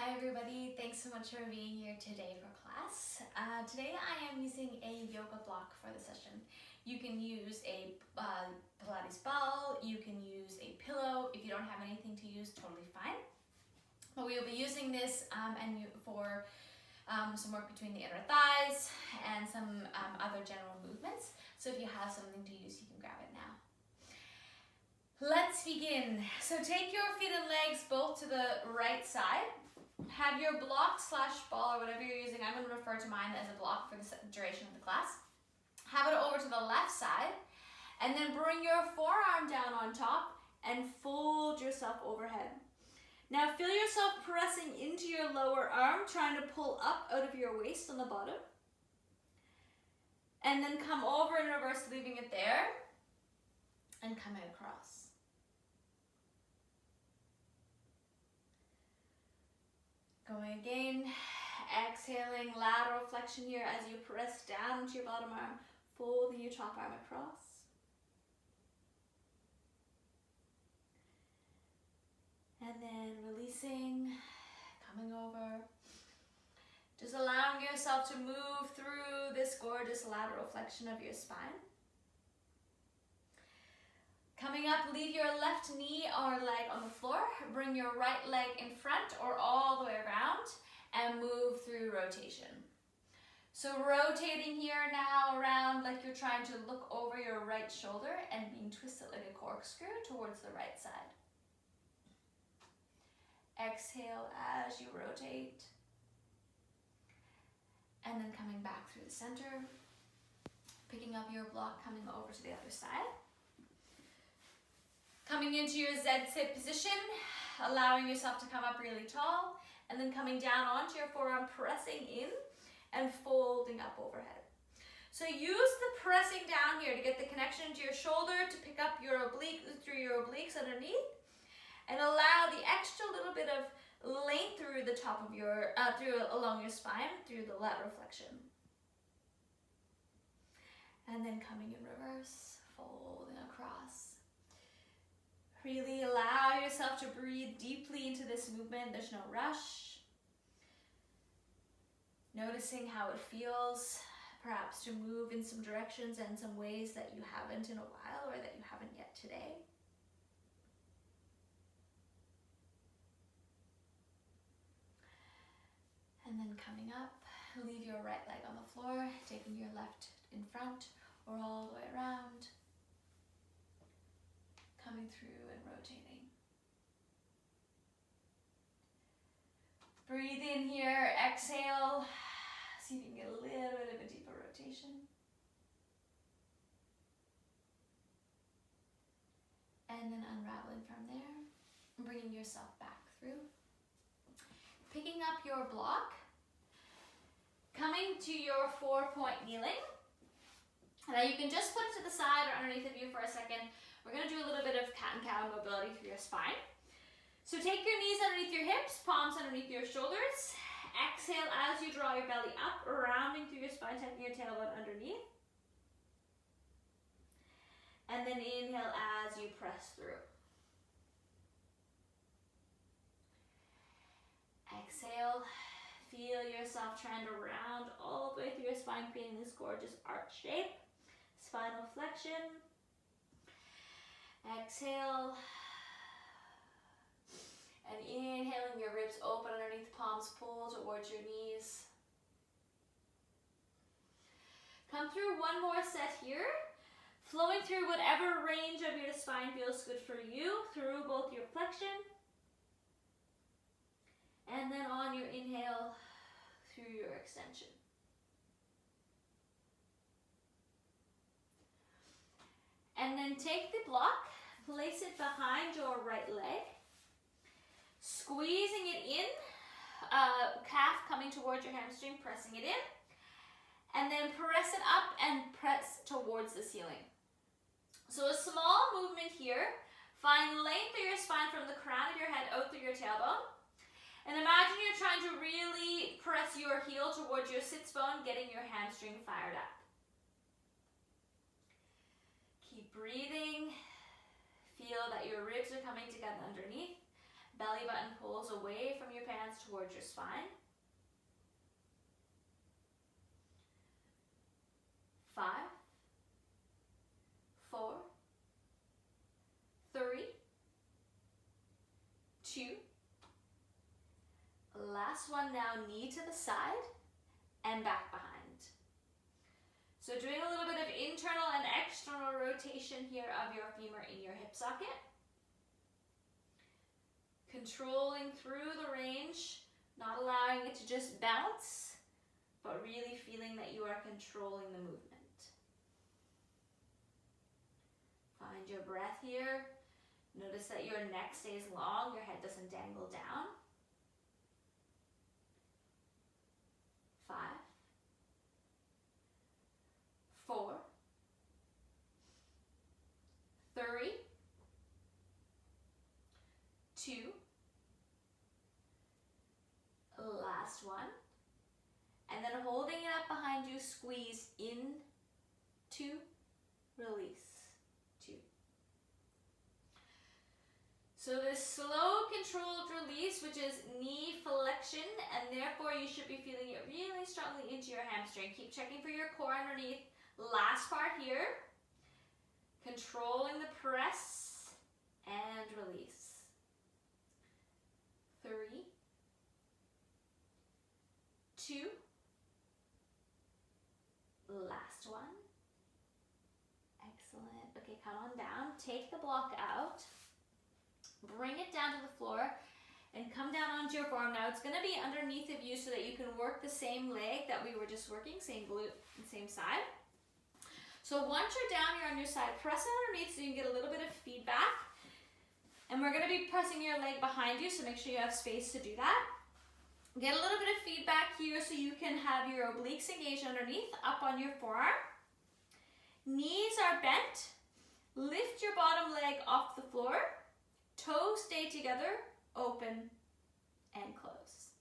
Hi everybody, thanks so much for being here today for class. Today I am using a yoga block for the session. You can use a Pilates ball, you can use a pillow. If you don't have anything to use, totally fine. But we will be using this for some work between the inner thighs and some other general movements. So if you have something to use, you can grab it now. Let's begin. So take your feet and legs both to the right side. Have your block / ball or whatever you're using. I'm going to refer to mine as a block for the duration of the class. Have it over to the left side and then bring your forearm down on top and fold yourself overhead. Now feel yourself pressing into your lower arm, trying to pull up out of your waist on the bottom. And then come over in reverse, leaving it there and coming across. Going again, exhaling, lateral flexion here as you press down into your bottom arm, folding your top arm across. And then releasing, coming over. Just allowing yourself to move through this gorgeous lateral flexion of your spine. Coming up, leave your left knee or leg on the floor. Bring your right leg in front or all the way around and move through rotation. So rotating here now around like you're trying to look over your right shoulder and being twisted like a corkscrew towards the right side. Exhale as you rotate. And then coming back through the center. Picking up your block, coming over to the other side. Coming into your Z-sit position, allowing yourself to come up really tall, and then coming down onto your forearm, pressing in and folding up overhead. So use the pressing down here to get the connection to your shoulder, to pick up your oblique through your obliques underneath, and allow the extra little bit of length through the top of your, along your spine, through the lateral flexion. And then coming in reverse, folding across. Really allow yourself to breathe deeply into this movement. There's no rush. Noticing how it feels, perhaps to move in some directions and some ways that you haven't in a while or that you haven't yet today. And then coming up, leave your right leg on the floor, taking your left in front or all the way around. Coming through and rotating. Breathe in here, exhale. See if you can get a little bit of a deeper rotation. And then unraveling from there, bringing yourself back through. Picking up your block, coming to your 4-point kneeling. Now you can just put it to the side or underneath of you for a second. We're going to do a little bit of cat and cow mobility through your spine. So take your knees underneath your hips, palms underneath your shoulders. Exhale as you draw your belly up, rounding through your spine, tucking your tailbone underneath. And then inhale as you press through. Exhale, feel yourself trying to round all the way through your spine, creating this gorgeous arch shape. Spinal flexion. Exhale, and inhaling, your ribs open underneath, palms pull towards your knees. Come through one more set here, flowing through whatever range of your spine feels good for you, through both your flexion, and then on your inhale, through your extension. And then take the block, place it behind your right leg, squeezing it in, calf coming towards your hamstring, pressing it in, and then press it up and press towards the ceiling. So a small movement here, find length of your spine from the crown of your head out through your tailbone, and imagine you're trying to really press your heel towards your sits bone, getting your hamstring fired up. Keep breathing. Feel that your ribs are coming together underneath. Belly button pulls away from your pants towards your spine. 5, 4, 3, 2. Last one now, knee to the side and back behind. So doing a little bit of internal and external rotation here of your femur in your hip socket. Controlling through the range, not allowing it to just bounce, but really feeling that you are controlling the movement. Find your breath here. Notice that your neck stays long, your head doesn't dangle down. 5, 4, 3, 2. Last one. And then holding it up behind you, squeeze in, 2, release, 2. So this slow controlled release, which is knee flexion, and therefore you should be feeling it really strongly into your hamstring. Keep checking for your core underneath. Last part here, controlling the press and release. 3, 2, last one. Excellent. Okay, come on down, take the block out. Bring it down to the floor and come down onto your forearm. Now it's going to be underneath of you so that you can work the same leg that we were just working, same glute, same side. So once you're down here on your side, press it underneath so you can get a little bit of feedback. And we're going to be pressing your leg behind you, so make sure you have space to do that. Get a little bit of feedback here so you can have your obliques engaged underneath, up on your forearm. Knees are bent. Lift your bottom leg off the floor. Toes stay together, open and close.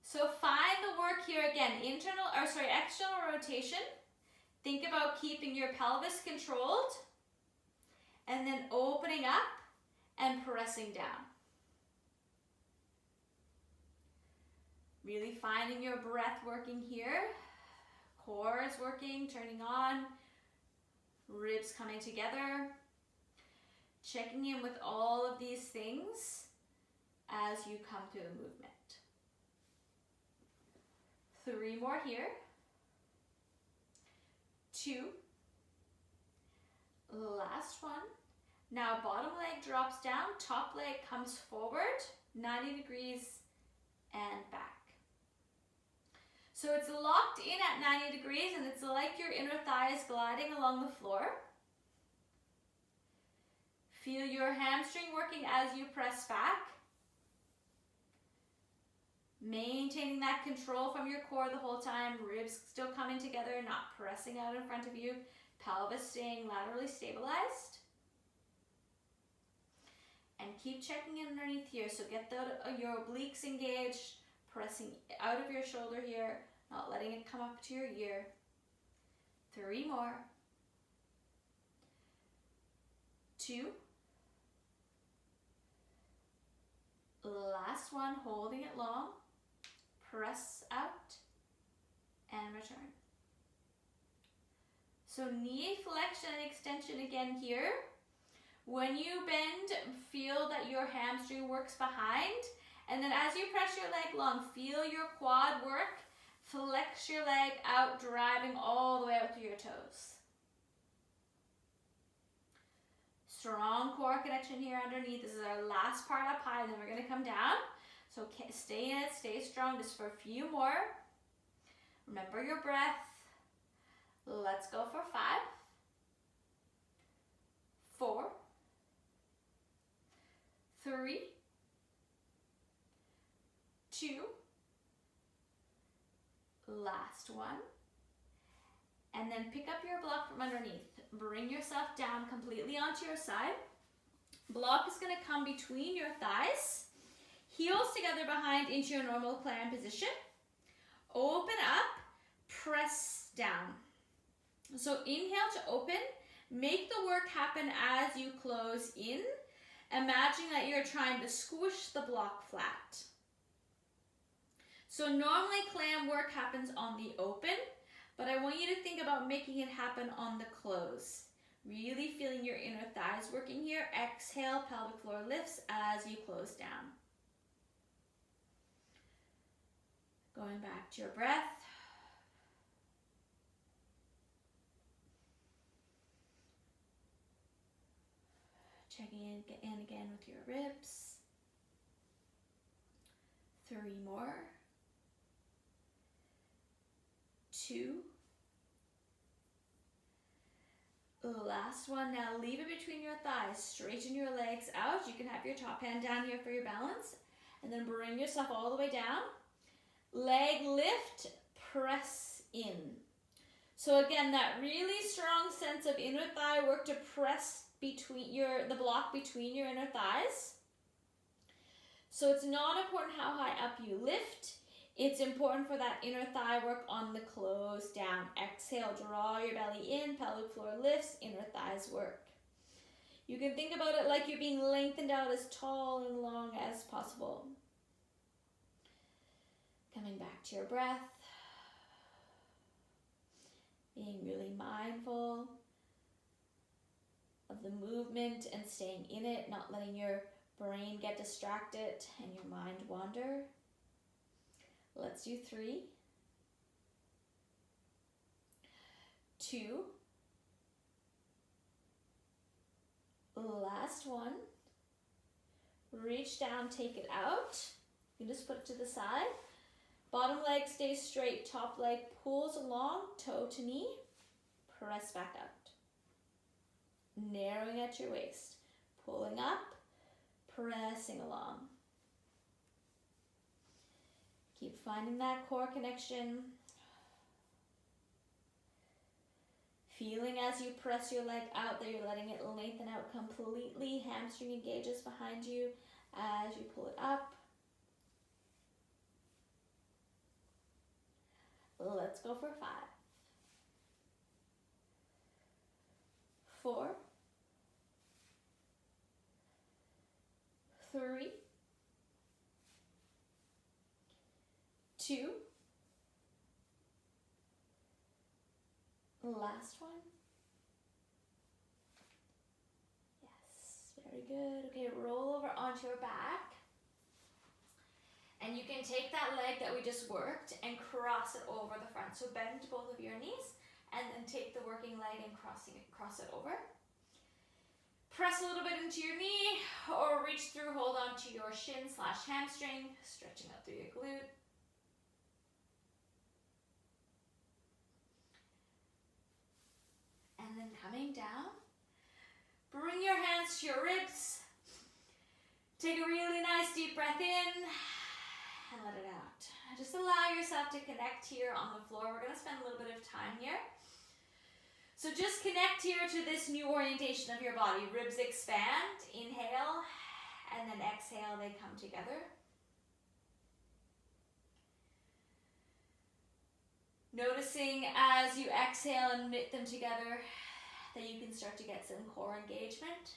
So find the work here again, external rotation. Think about keeping your pelvis controlled and then opening up and pressing down. Really finding your breath working here. Core is working, turning on, ribs coming together. Checking in with all of these things as you come through the movement. 3 more here. 2. Last one. Now bottom leg drops down, top leg comes forward, 90 degrees and back. So it's locked in at 90 degrees and it's like your inner thigh is gliding along the floor. Feel your hamstring working as you press back. Maintaining that control from your core the whole time. Ribs still coming together, not pressing out in front of you. Pelvis staying laterally stabilized. And keep checking in underneath here. So get your obliques engaged. Pressing out of your shoulder here. Not letting it come up to your ear. 3 more. 2. Last one, holding it long, press out and return. So knee flexion and extension again here. When you bend, feel that your hamstring works behind, and then as you press your leg long, feel your quad work, flex your leg out, driving all the way out through your toes. Strong core connection here underneath. This is our last part up high, and then we're going to come down. So stay in it, stay strong just for a few more. Remember your breath. Let's go for 5, 4, 3, 2, last one. And then pick up your block from underneath. Bring yourself down completely onto your side. Block is going to come between your thighs. Heels together behind into your normal plank position. Open up, press down. So inhale to open. Make the work happen as you close in. Imagine that you're trying to squish the block flat. So normally clam work happens on the open, but I want you to think about making it happen on the close. Really feeling your inner thighs working here. Exhale, pelvic floor lifts as you close down. Going back to your breath. Checking in again with your ribs. 3 more. 2. Last one. Now leave it between your thighs. Straighten your legs out. You can have your top hand down here for your balance. And then bring yourself all the way down. Leg lift, press in. So again, that really strong sense of inner thigh work to press between the block between your inner thighs. So it's not important how high up you lift. It's important for that inner thigh work on the close down. Exhale, draw your belly in, pelvic floor lifts, inner thighs work. You can think about it like you're being lengthened out as tall and long as possible. Coming back to your breath. Being really mindful of the movement and staying in it, not letting your brain get distracted and your mind wander. Let's do 3, 2, last one. Reach down, take it out. You can just put it to the side. Bottom leg stays straight, top leg pulls along, toe to knee, press back out. Narrowing at your waist, pulling up, pressing along. Keep finding that core connection. Feeling as you press your leg out that you're letting it lengthen out completely. Hamstring engages behind you as you pull it up. Let's go for 5. 4. 3. 2. Last one. Yes, very good. Okay, roll over onto your back. And you can take that leg that we just worked and cross it over the front. So bend both of your knees and then take the working leg and cross it over. Press a little bit into your knee or reach through, hold on to your shin/hamstring, stretching out through your glute. And then coming down, bring your hands to your ribs. Take a really nice deep breath in and let it out. Just allow yourself to connect here on the floor. We're going to spend a little bit of time here. So just connect here to this new orientation of your body. Ribs expand, inhale, and then exhale, they come together. Noticing as you exhale and knit them together that you can start to get some core engagement.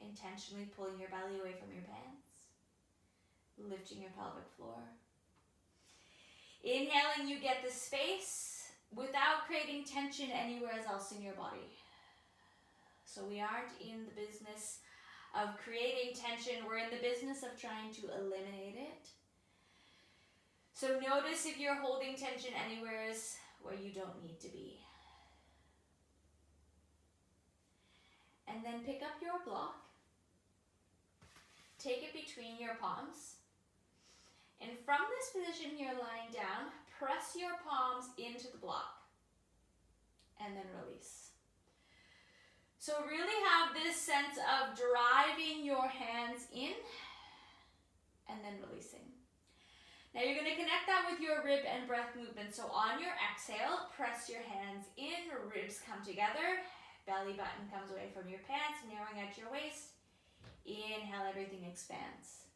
Intentionally pulling your belly away from your pants. Lifting your pelvic floor. Inhaling, you get the space without creating tension anywhere else in your body. So we aren't in the business of creating tension. We're in the business of trying to eliminate it. So notice if you're holding tension anywhere where you don't need to be. And then pick up your block. Take it between your palms. And from this position here, lying down, press your palms into the block. And then release. So really have this sense of driving your hands in and then releasing. Now you're going to connect that with your rib and breath movement. So on your exhale, press your hands in, ribs come together, belly button comes away from your pants, narrowing at your waist. Inhale, everything expands.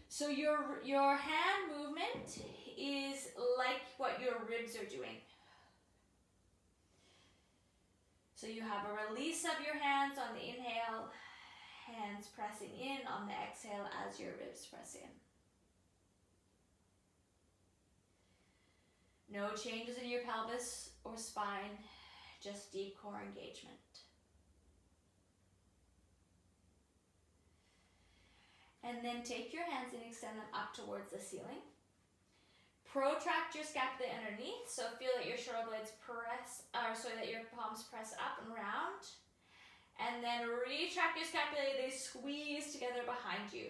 So your hand movement is like what your ribs are doing. So you have a release of your hands on the inhale Hands pressing in on the exhale as your ribs press in. No changes in your pelvis or spine, just deep core engagement. And then take your hands and extend them up towards the ceiling. Protract your scapula underneath, so feel that your shoulder blades that your palms press up and round. And then retract your scapulae, they squeeze together behind you.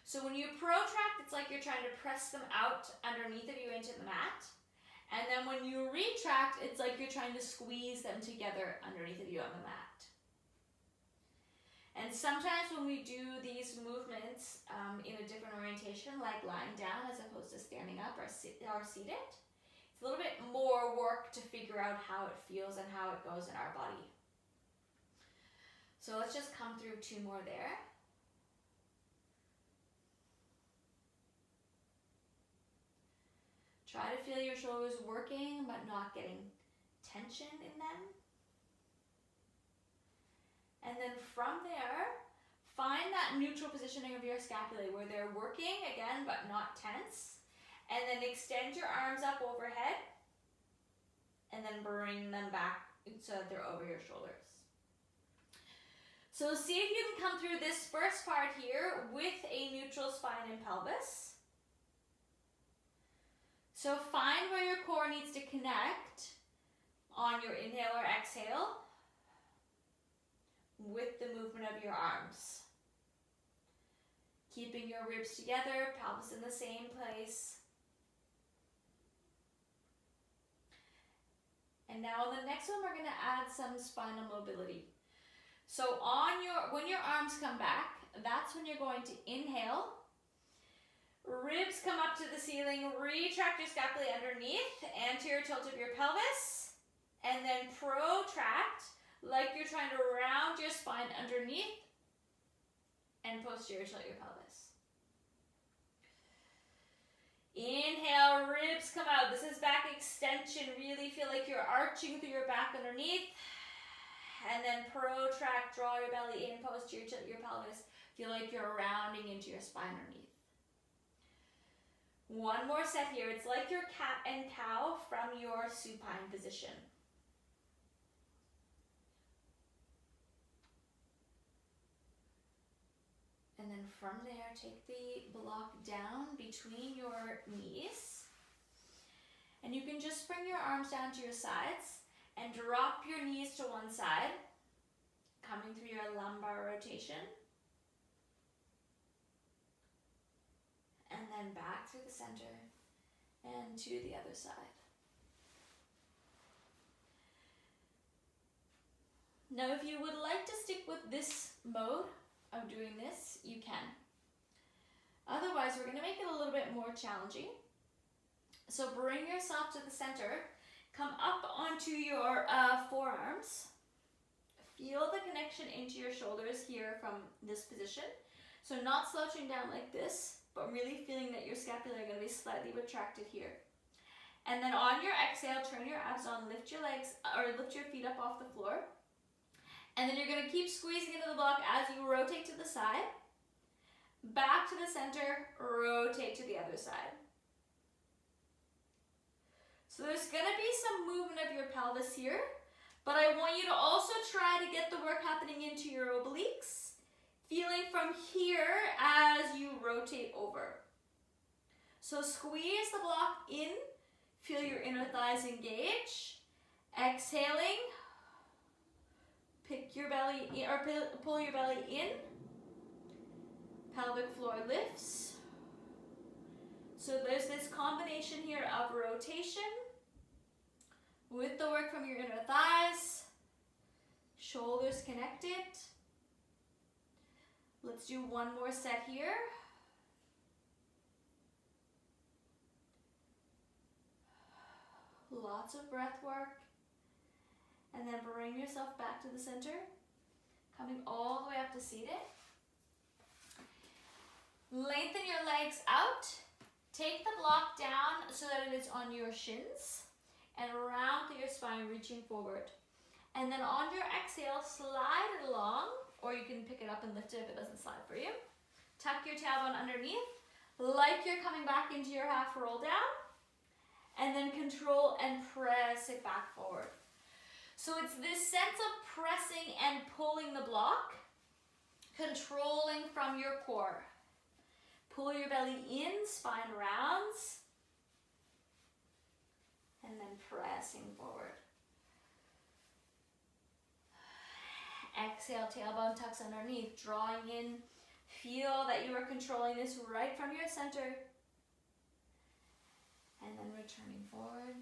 So when you protract, it's like you're trying to press them out underneath of you into the mat. And then when you retract, it's like you're trying to squeeze them together underneath of you on the mat. And sometimes when we do these movements in a different orientation, like lying down as opposed to standing up or seated, it's a little bit more work to figure out how it feels and how it goes in our body. So let's just come through 2 more there. Try to feel your shoulders working but not getting tension in them. And then from there, find that neutral positioning of your scapulae where they're working again but not tense. And then extend your arms up overhead and then bring them back so that they're over your shoulders. So see if you can come through this first part here with a neutral spine and pelvis. So find where your core needs to connect on your inhale or exhale with the movement of your arms. Keeping your ribs together, pelvis in the same place. And now on the next one, we're going to add some spinal mobility. So when your arms come back, that's when you're going to inhale. Ribs come up to the ceiling, retract your scapulae underneath, anterior tilt of your pelvis, and then protract like you're trying to round your spine underneath and posterior tilt your pelvis. Inhale, ribs come out. This is back extension. Really feel like you're arching through your back underneath. And then protract, draw your belly in, posterior tilt your pelvis. Feel like you're rounding into your spine underneath. One more set here. It's like your cat and cow from your supine position. And then from there, take the block down between your knees. And you can just bring your arms down to your sides and drop your knees to one side, coming through your lumbar rotation. And then back through the center and to the other side. Now, if you would like to stick with this mode of doing this, you can. Otherwise, we're going to make it a little bit more challenging. So bring yourself to the center. Come up onto your forearms. Feel the connection into your shoulders here from this position. So not slouching down like this, but really feeling that your scapulae are going to be slightly retracted here. And then on your exhale, turn your abs on, lift your legs, or lift your feet up off the floor. And then you're going to keep squeezing into the block as you rotate to the side. Back to the center, rotate to the other side. So there's going to be some movement of your pelvis here, but I want you to also try to get the work happening into your obliques, feeling from here as you rotate over. So squeeze the block in, feel your inner thighs engage. Exhaling, pick your belly or pull your belly in. Pelvic floor lifts. So there's this combination here of rotation with the work from your inner thighs, shoulders connected. Let's do one more set here. Lots of breath work. And then bring yourself back to the center, coming all the way up to seated. Lengthen your legs out. Take the block down so that it is on your shins and round through your spine, reaching forward. And then on your exhale, slide it along or you can pick it up and lift it if it doesn't slide for you. Tuck your tailbone underneath, like you're coming back into your half roll down, and then control and press it back forward. So it's this sense of pressing and pulling the block, controlling from your core. Pull your belly in, spine rounds, and then pressing forward. Exhale, tailbone tucks underneath, drawing in. Feel that you are controlling this right from your center. And then returning forward.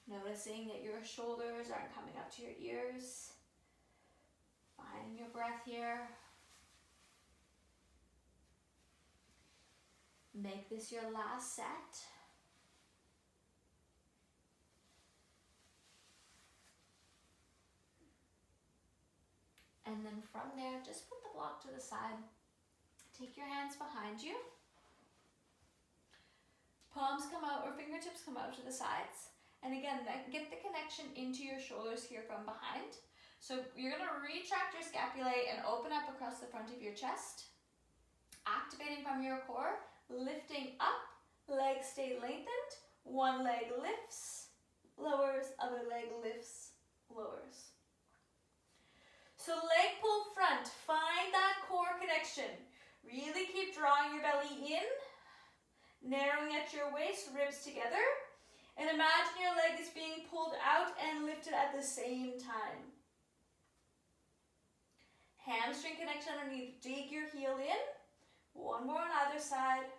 Noticing that your shoulders aren't coming up to your ears. Finding your breath here. Make this your last set. And then from there, just put the block to the side. Take your hands behind you. Palms come out or fingertips come out to the sides. And again, get the connection into your shoulders here from behind. So you're gonna retract your scapulae and open up across the front of your chest. Activating from your core, lifting up, legs stay lengthened. One leg lifts, lowers, other leg lifts, lowers. So leg pull front, find that core connection. Really keep drawing your belly in, narrowing at your waist, ribs together. And imagine your leg is being pulled out and lifted at the same time. Hamstring connection underneath, dig your heel in. One more on either side.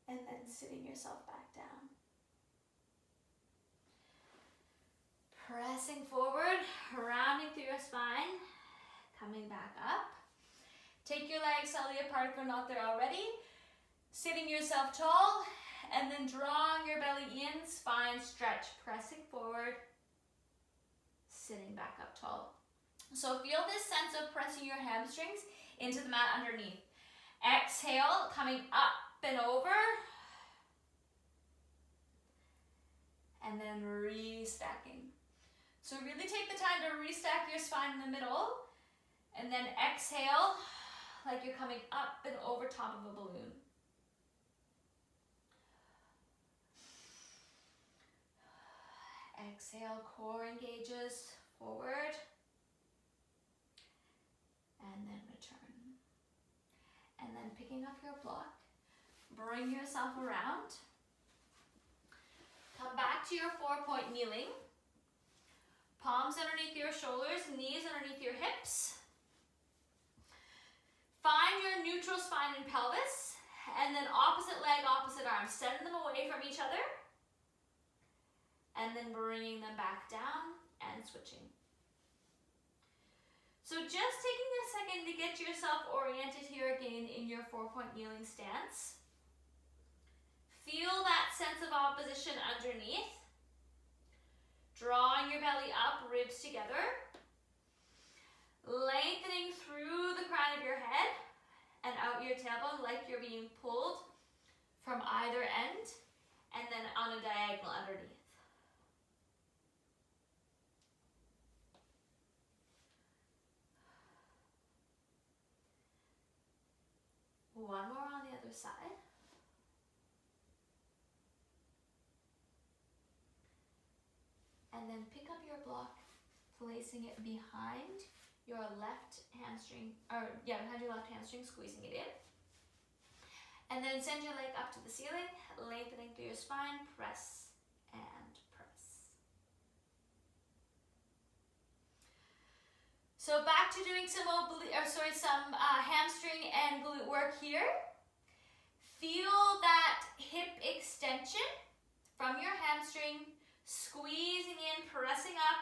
And then sitting yourself back down. Pressing forward, rounding through your spine, coming back up. Take your legs slightly apart if they're not there already. Sitting yourself tall, and then drawing your belly in, spine stretch, pressing forward, sitting back up tall. So feel this sense of pressing your hamstrings into the mat underneath. Exhale, coming up and over, and then restacking. So really take the time to restack your spine in the middle, and then exhale like you're coming up and over top of a balloon. Exhale, core engages forward, and then return. And then picking up your block, bring yourself around. Come back to your 4-point kneeling. Palms underneath your shoulders, knees underneath your hips. Find your neutral spine and pelvis, and then opposite leg, opposite arm. Send them away from each other, and then bringing them back down and switching. So just taking a second to get yourself oriented here again in your 4-point kneeling stance. Feel that sense of opposition underneath. Drawing your belly up, ribs together. Lengthening through the crown of your head and out your tailbone like you're being pulled from either end, and then on a diagonal underneath. One more on the other side. And then pick up your block, placing it behind your left hamstring, behind your left hamstring, squeezing it in. And then send your leg up to the ceiling, lengthening through your spine, press and press. So back to doing some hamstring and glute work here. Feel that hip extension from your hamstring, squeezing in, pressing up.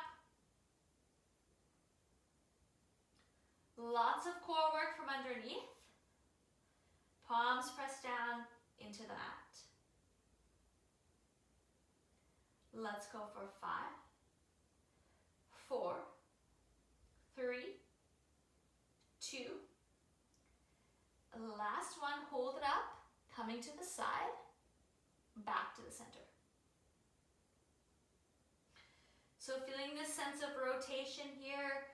Lots of core work from underneath. Palms press down into the mat. Let's go for 5, 4, 3, 2. Last one, hold it up, coming to the side, back to the center. So feeling this sense of rotation here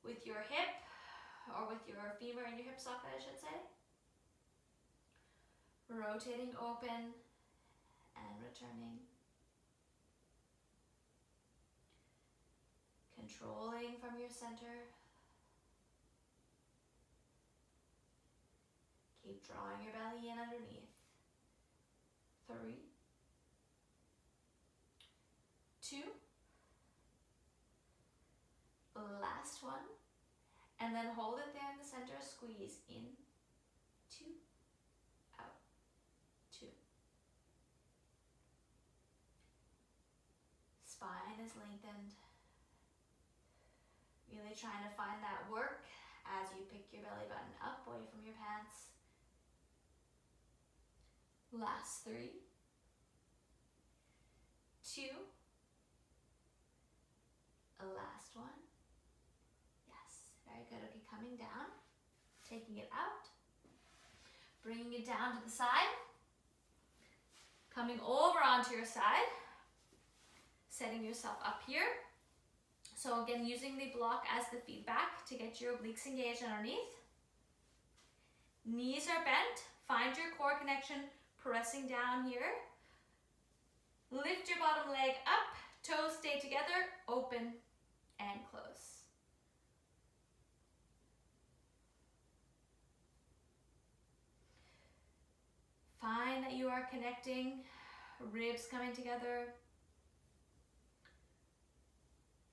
with your hip, or with your femur and your hip socket, I should say. Rotating open and returning. Controlling from your center. Keep drawing your belly in underneath. 3, 2, last one, and then hold it there in the center, squeeze in, 2, out, 2. Spine is lengthened. Really trying to find that work as you pick your belly button up away from your pants. Last 3, 2, last one. Yes, very good. Okay, coming down, taking it out, bringing it down to the side, coming over onto your side, setting yourself up here. So again, using the block as the feedback to get your obliques engaged underneath. Knees are bent, find your core connection, pressing down here. Lift your bottom leg up, toes stay together, open and close. Find that you are connecting, ribs coming together,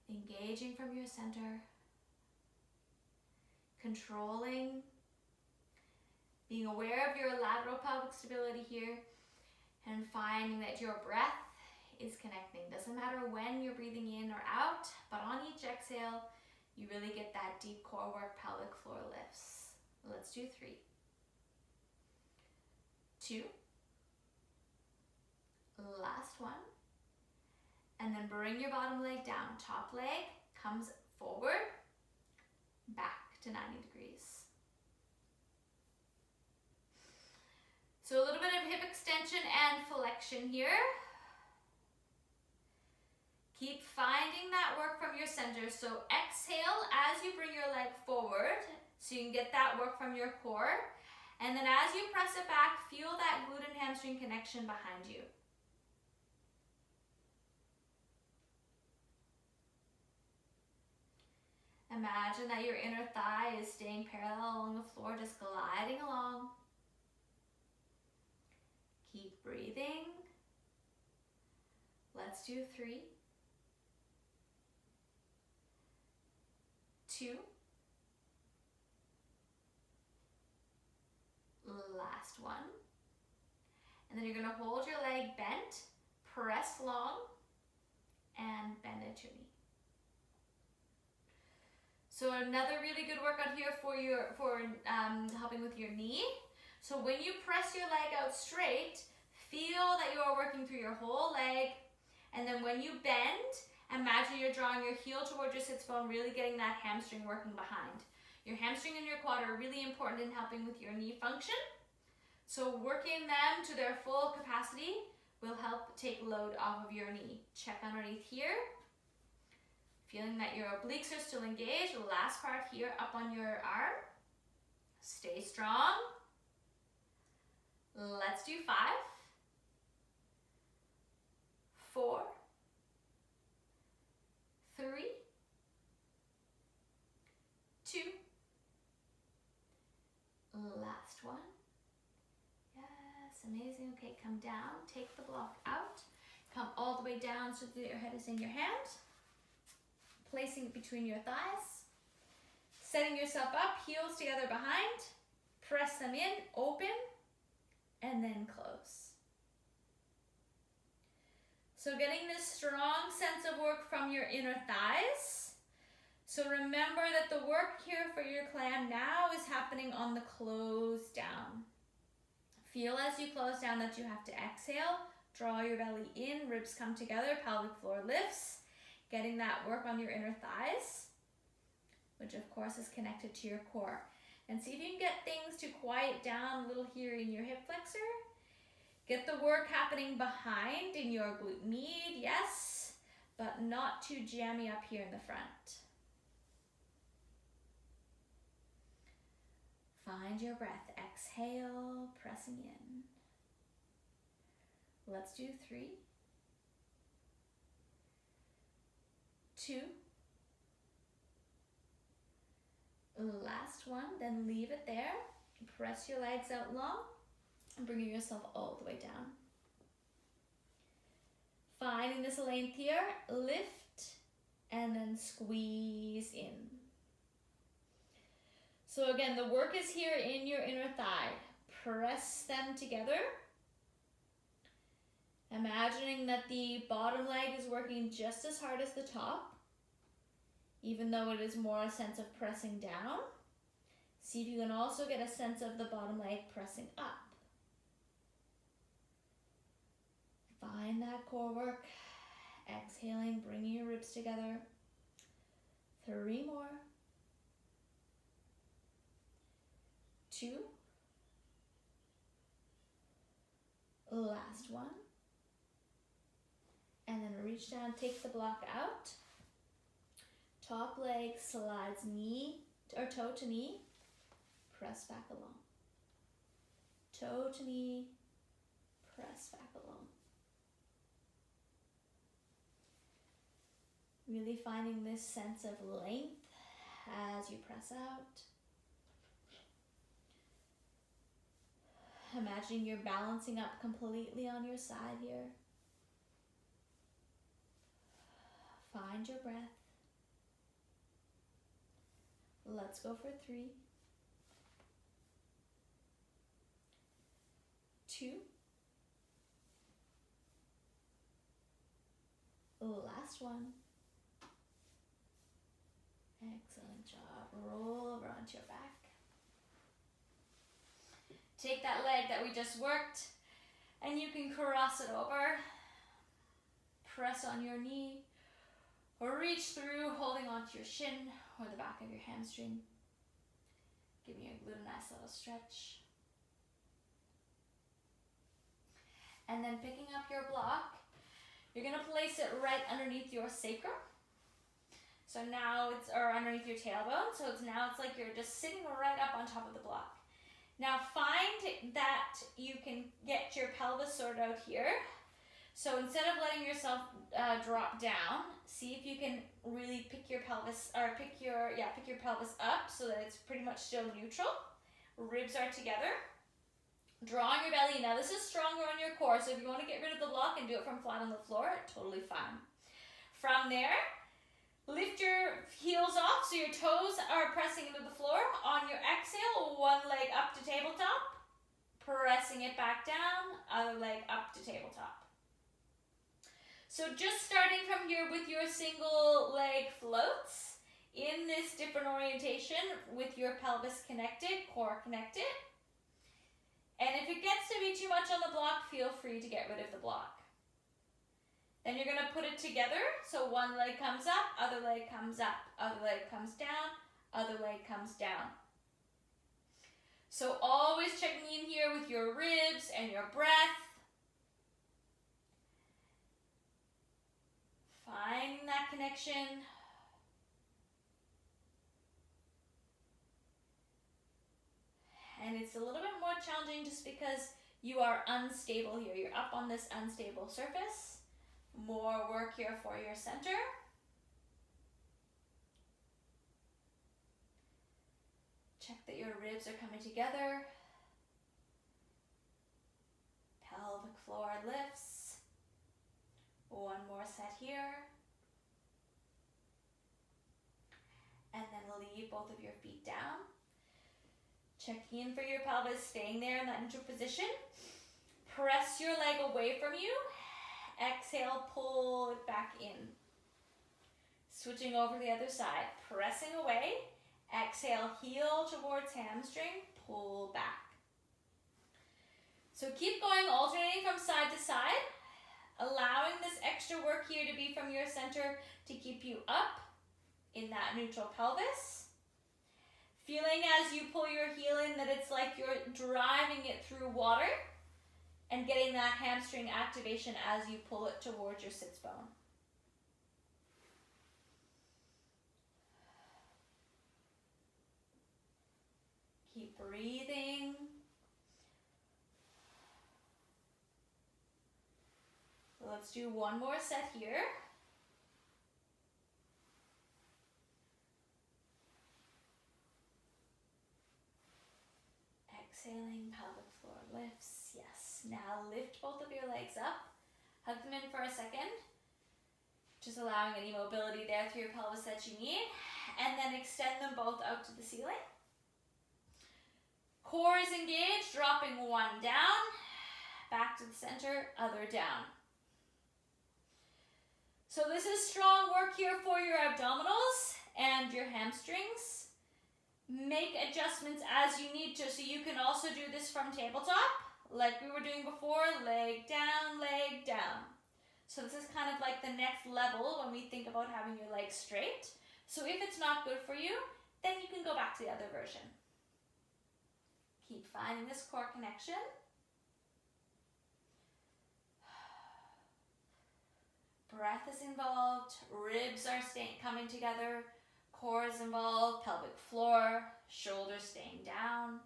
engaging from your center, controlling, being aware of your lateral pelvic stability here, and finding that your breath is connecting. Doesn't matter when you're breathing in or out, but on each exhale, you really get that deep core work, pelvic floor lifts. Let's do 3, 2, last one, and then bring your bottom leg down. Top leg comes forward, back to 90 degrees. So a little bit of hip extension and flexion here. Keep finding that work from your center. So exhale as you bring your leg forward so you can get that work from your core. And then as you press it back, feel that glute and hamstring connection behind you. Imagine that your inner thigh is staying parallel along the floor, just gliding along. Keep breathing. Let's do 3, 2, last one. And then you're going to hold your leg bent, press long, and bend at your knee. So another really good workout here for helping with your knee. So when you press your leg out straight, feel that you are working through your whole leg. And then when you bend, imagine you're drawing your heel towards your sits bone, really getting that hamstring working behind. Your hamstring and your quad are really important in helping with your knee function. So working them to their full capacity will help take load off of your knee. Check underneath here. Feeling that your obliques are still engaged. The last part here up on your arm. Stay strong. Let's do 5, 4, 3, 2, last one. Yes, amazing. Okay, come down, take the block out, come all the way down so that your head is in your hand, placing it between your thighs, setting yourself up, heels together behind, press them in, open, and then close. So getting this strong sense of work from your inner thighs. So remember that the work here for your clam now is happening on the close down. Feel as you close down that you have to exhale, draw your belly in, ribs come together, pelvic floor lifts, getting that work on your inner thighs, which of course is connected to your core. And see if you can get things to quiet down a little here in your hip flexor. Get the work happening behind in your glute med, yes, but not too jammy up here in the front. Find your breath. Exhale, pressing in. Let's do 3, 2. Last one, then leave it there. Press your legs out long and bring yourself all the way down. Finding this length here, lift and then squeeze in. So again, the work is here in your inner thigh. Press them together. Imagining that the bottom leg is working just as hard as the top, even though it is more a sense of pressing down. See if you can also get a sense of the bottom leg pressing up. Find that core work. Exhaling, bringing your ribs together. 3 more. 2. Last one. And then reach down, take the block out. Top leg slides knee or toe to knee. Press back along. Toe to knee, press back along. Really finding this sense of length as you press out. Imagine you're balancing up completely on your side here. Find your breath. Let's go for 3, 2. Last one. Excellent job. Roll over onto your back. Take that leg that we just worked and you can cross it over. Press on your knee or reach through, holding onto your shin or the back of your hamstring. Giving your glute a nice little stretch. And then picking up your block, you're going to place it right underneath your sacrum. So now or underneath your tailbone. So it's like you're just sitting right up on top of the block. Now find that you can get your pelvis sorted out here. So instead of letting yourself drop down, see if you can really pick your pelvis up so that it's pretty much still neutral. Ribs are together. Drawing your belly. Now this is stronger on your core, so if you want to get rid of the block and do it from flat on the floor, totally fine. From there, lift your heels off so your toes are pressing into the floor. On your exhale, one leg up to tabletop, pressing it back down, other leg up to tabletop. So just starting from here with your single leg floats in this different orientation with your pelvis connected, core connected. And if it gets to be too much on the block, feel free to get rid of the block. Then you're going to put it together. So one leg comes up, other leg comes up, other leg comes down, other leg comes down. So always checking in here with your ribs and your breath. Finding that connection. And it's a little bit more challenging just because you are unstable here. You're up on this unstable surface. More work here for your center. Check that your ribs are coming together. Pelvic floor lifts. One more set here. And then leave both of your feet down. Checking in for your pelvis, staying there in that neutral position. Press your leg away from you. Exhale, pull it back in. Switching over to the other side. Pressing away. Exhale, heel towards hamstring. Pull back. So keep going, alternating from side to side. Allowing this extra work here to be from your center to keep you up in that neutral pelvis. Feeling as you pull your heel in that it's like you're driving it through water and getting that hamstring activation as you pull it towards your sits bone. breathing. Let's do one more set here. Exhaling, pelvic floor lifts. Yes. Now lift both of your legs up. Hug them in for a second. Just allowing any mobility there through your pelvis that you need. And then extend them both out to the ceiling. Core is engaged, dropping one down. Back to the center, other down. So this is strong work here for your abdominals and your hamstrings. Make adjustments as you need to. So you can also do this from tabletop, like we were doing before, leg down, leg down. So this is kind of like the next level when we think about having your legs straight. So if it's not good for you, then you can go back to the other version. Keep finding this core connection. Breath is involved, ribs are coming together, core is involved, pelvic floor, shoulders staying down.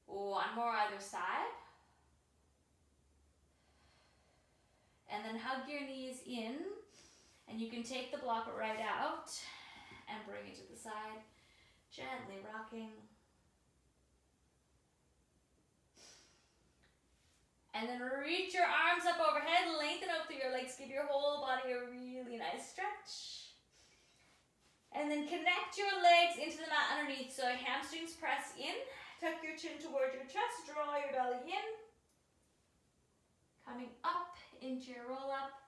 One more either side. And then hug your knees in, and you can take the block right out and bring it to the side, gently rocking. And then reach your arms up overhead, lengthen out through your legs, give your whole body a really nice stretch. And then connect your legs into the mat underneath. So hamstrings press in, tuck your chin towards your chest, draw your belly in. Coming up into your roll up,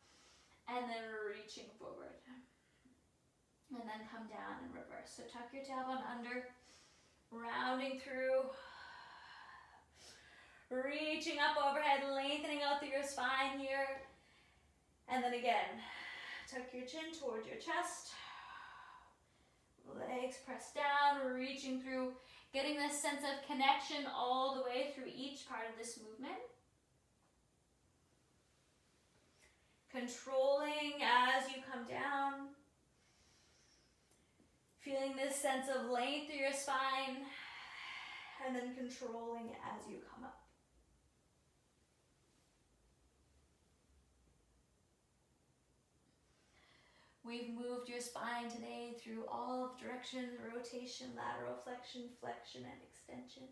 and then reaching forward. And then come down and reverse. So tuck your tailbone under, rounding through. Reaching up overhead, lengthening out through your spine here. And then again, tuck your chin towards your chest. Legs press down, reaching through, getting this sense of connection all the way through each part of this movement. Controlling as you come down. Feeling this sense of length through your spine. And then controlling as you come up. We've moved your spine today through all of directions, rotation, lateral flexion, flexion, and extension.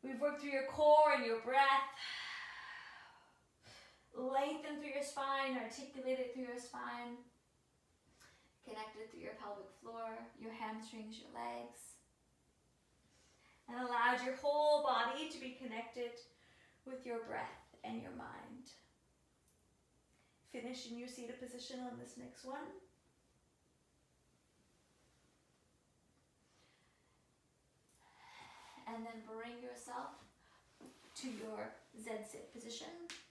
We've worked through your core and your breath. Lengthen through your spine, articulate it through your spine. Connected through your pelvic floor, your hamstrings, your legs. And allowed your whole body to be connected with your breath and your mind. Finish in your seated position on this next one. And then bring yourself to your Z-sit position.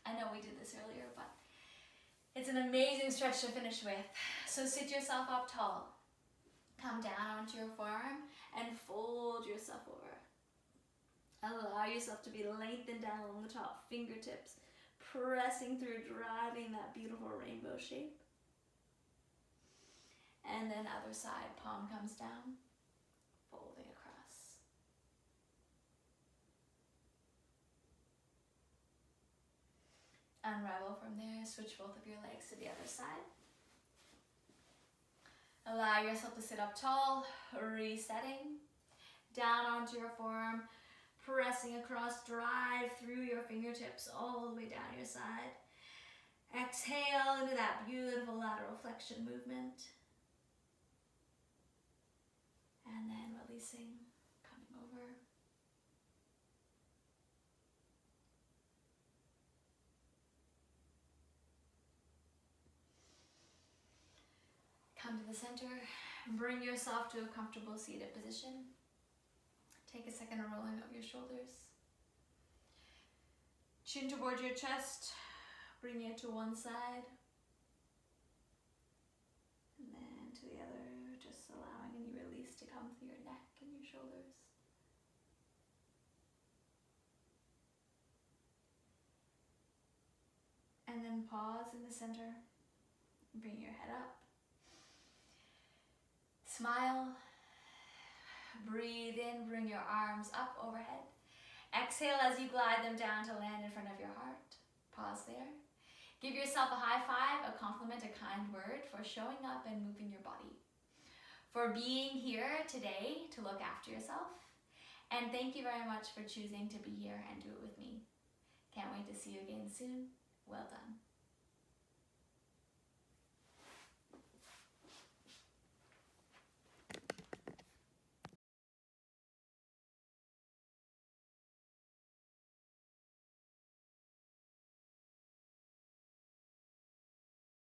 I know we did this earlier, but it's an amazing stretch to finish with. So sit yourself up tall. Come down onto your forearm and fold yourself over. Allow yourself to be lengthened down along the top, fingertips pressing through, driving that beautiful rainbow shape. And then other side, palm comes down, folding across. Unravel from there, switch both of your legs to the other side. Allow yourself to sit up tall, resetting, down onto your forearm, pressing across, drive through your fingertips all the way down your side. Exhale into that beautiful lateral flexion movement. And then releasing, coming over. Come to the center, bring yourself to a comfortable seated position. Take a second of rolling up your shoulders. Chin towards your chest, bring it to one side. And then to the other, just allowing any release to come through your neck and your shoulders. And then pause in the center, bring your head up. Smile, Breathe in, bring your arms up overhead. Exhale as you glide them down to land in front of your heart. Pause there. Give yourself a high five, a compliment, a kind word for showing up and moving your body. For being here today to look after yourself. And thank you very much for choosing to be here and do it with me. Can't wait to see you again soon. Well done.